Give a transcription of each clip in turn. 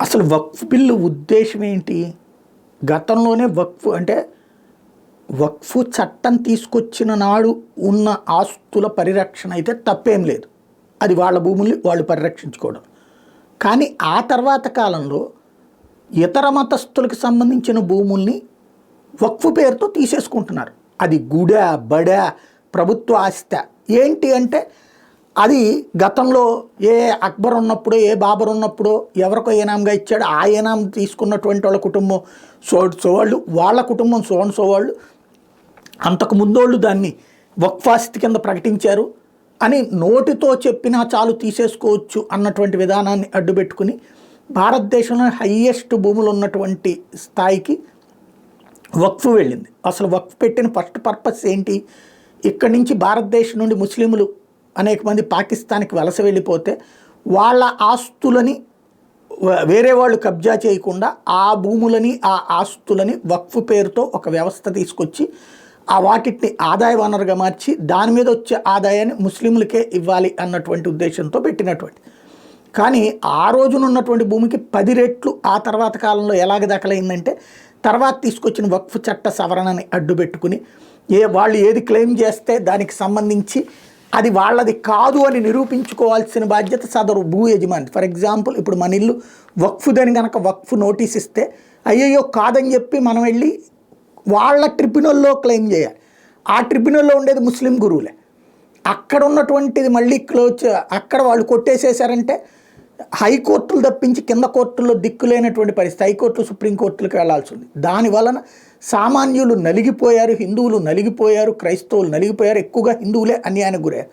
అసలు వక్ఫ్ బిల్లు ఉద్దేశం ఏంటి? గతంలోనే వక్ఫ్ అంటే వక్ఫ్ చట్టం తీసుకొచ్చిన నాడు ఉన్న ఆస్తుల పరిరక్షణ అయితే తప్పేం లేదు, అది వాళ్ళ భూముల్ని వాళ్ళు పరిరక్షించుకోవడం. కానీ ఆ తర్వాత కాలంలో ఇతర మతస్థులకు సంబంధించిన భూముల్ని వక్ఫ్ పేరుతో తీసేసుకుంటున్నారు. అది గుడ బడ ప్రభుత్వ ఆస్తి ఏంటి అంటే అది గతంలో ఏ అక్బర్ ఉన్నప్పుడు ఏ బాబర్ ఉన్నప్పుడు ఎవరికో ఏనాంగా ఇచ్చాడు, ఆ ఏనాం తీసుకున్నటువంటి వాళ్ళ కుటుంబం వాళ్ళు, వాళ్ళ కుటుంబం వాళ్ళు అంతకు ముందోళ్ళు దాన్ని వక్ఫాస్తి కింద ప్రకటించారు అని నోటితో చెప్పినా చాలు తీసేసుకోవచ్చు అన్నటువంటి విధానాన్ని అడ్డుపెట్టుకుని భారతదేశంలో హయ్యెస్ట్ భూములు ఉన్నటువంటి స్థాయికి వక్ఫ్ వెళ్ళింది. అసలు వక్ఫ్ పెట్టిన ఫస్ట్ పర్పస్ ఏంటి? ఇక్కడి నుంచి భారతదేశం నుండి ముస్లింలు అనేక మంది పాకిస్తాన్కి వలస వెళ్ళిపోతే వాళ్ళ ఆస్తులని వేరే వాళ్ళు కబ్జా చేయకుండా ఆ భూములని ఆ ఆస్తులని వక్ఫ్ పేరుతో ఒక వ్యవస్థ తీసుకొచ్చి ఆ వాటిని ఆదాయ వనరుగా మార్చి దాని మీద వచ్చే ఆదాయాన్ని ముస్లింలకే ఇవ్వాలి అన్నటువంటి ఉద్దేశంతో పెట్టినటువంటి. కానీ ఆ రోజున ఉన్నటువంటి భూమికి 10 రెట్లు ఆ తర్వాత కాలంలో ఎలాగ దఖలైందంటే తర్వాత తీసుకొచ్చిన వక్ఫ్ చట్ట సవరణని అడ్డుపెట్టుకుని వాళ్ళు ఏది క్లెయిమ్ చేస్తే దానికి సంబంధించి అది వాళ్ళది కాదు అని నిరూపించుకోవాల్సిన బాధ్యత సదరు భూ యజమాని. ఫర్ ఎగ్జాంపుల్ ఇప్పుడు మన ఇల్లు వక్ఫ్దని కనుక వక్ఫ్ నోటీస్ ఇస్తే అయ్యయ్యో కాదని చెప్పి మనం వెళ్ళి వాళ్ళ ట్రిబ్యునల్లో క్లెయిమ్ చేయాలి. ఆ ట్రిబ్యునల్లో ఉండేది ముస్లిం గురువులే. అక్కడ ఉన్నటువంటిది మళ్ళీ అక్కడ వాళ్ళు కొట్టేసేసారంటే హైకోర్టులు తప్పించి కింద కోర్టుల్లో దిక్కులేనటువంటి పరిస్థితి, హైకోర్టులు సుప్రీంకోర్టులకు వెళ్లాల్సి ఉంది. దానివలన సామాన్యులు నలిగిపోయారు, హిందువులు నలిగిపోయారు, క్రైస్తవులు నలిగిపోయారు, ఎక్కువగా హిందువులే అన్యాయానికి గురయ్యారు.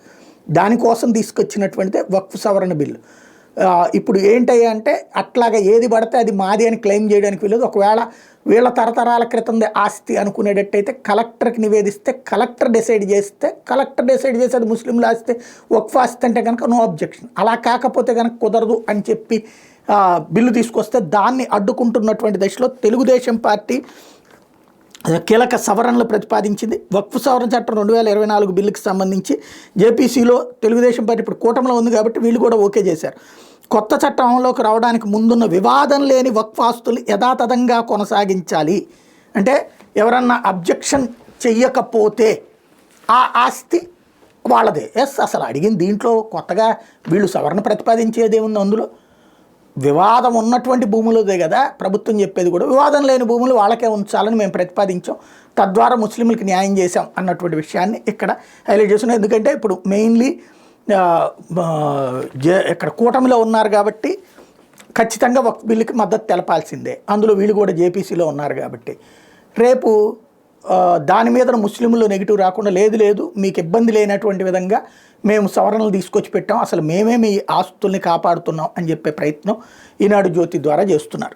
దానికోసం తీసుకొచ్చినటువంటిదే వక్ఫ్ సవరణ బిల్లు. ఇప్పుడు ఏంటయ్యా అంటే అట్లాగా ఏది పడితే అది మాది అని క్లెయిమ్ చేయడానికి వీలేదు. ఒకవేళ వీళ్ళ తరతరాల క్రితందే ఆస్తి అనుకునేటట్టయితే కలెక్టర్కి నివేదిస్తే కలెక్టర్ డిసైడ్ చేస్తే అది ముస్లింల ఆస్తి వక్ఫ్ ఆస్తి అంటే కనుక నో అబ్జెక్షన్. అలా కాకపోతే కనుక కుదరదు అని చెప్పి బిల్లు తీసుకొస్తే దాన్ని అడ్డుకుంటున్నటువంటి దశలో తెలుగుదేశం పార్టీ కీలక సవరణలు ప్రతిపాదించింది. వక్ఫ్ సవరణ చట్టం 2024 బిల్లుకి సంబంధించి జేపీసీలో తెలుగుదేశం పార్టీ ఇప్పుడు కూటమిలో ఉంది కాబట్టి వీళ్ళు కూడా ఓకే చేశారు. కొత్త చట్టం అమల్లోకి రావడానికి ముందున్న వివాదం లేని వక్ఫ్ ఆస్తులు యథాతథంగా కొనసాగించాలి. అంటే ఎవరన్నా అబ్జెక్షన్ చెయ్యకపోతే ఆ ఆస్తి వాళ్ళదే. అసలు అడిగింది దీంట్లో కొత్తగా వీళ్ళు సవరణ ప్రతిపాదించేది ఏముంది? అందులో వివాదం ఉన్నటువంటి భూములదే కదా ప్రభుత్వం చెప్పేది కూడా. వివాదం లేని భూములు వాళ్ళకే ఉంచాలని మేము ప్రతిపాదించాం, తద్వారా ముస్లింలకు న్యాయం చేశాం అన్నటువంటి విషయాన్ని ఇక్కడ హైలైట్ చేస్తున్నాం. ఎందుకంటే ఇప్పుడు మెయిన్లీ ఇక్కడ కూటమిలో ఉన్నారు కాబట్టి ఖచ్చితంగా వక్ఫ్ బిల్లుకి మద్దతు తెలపాల్సిందే. అందులో వీళ్ళు కూడా జేపీసీలో ఉన్నారు కాబట్టి రేపు దాని మీద ముస్లింలు నెగిటివ్ రాకుండా లేదు మీకు ఇబ్బంది లేనటువంటి విధంగా మేము సవరణలు తీసుకొచ్చి పెట్టాం, అసలు మేమే మీ ఆస్తుల్ని కాపాడుతున్నాం అని చెప్పే ప్రయత్నం ఈనాడు జ్యోతి ద్వారా చేస్తున్నారు.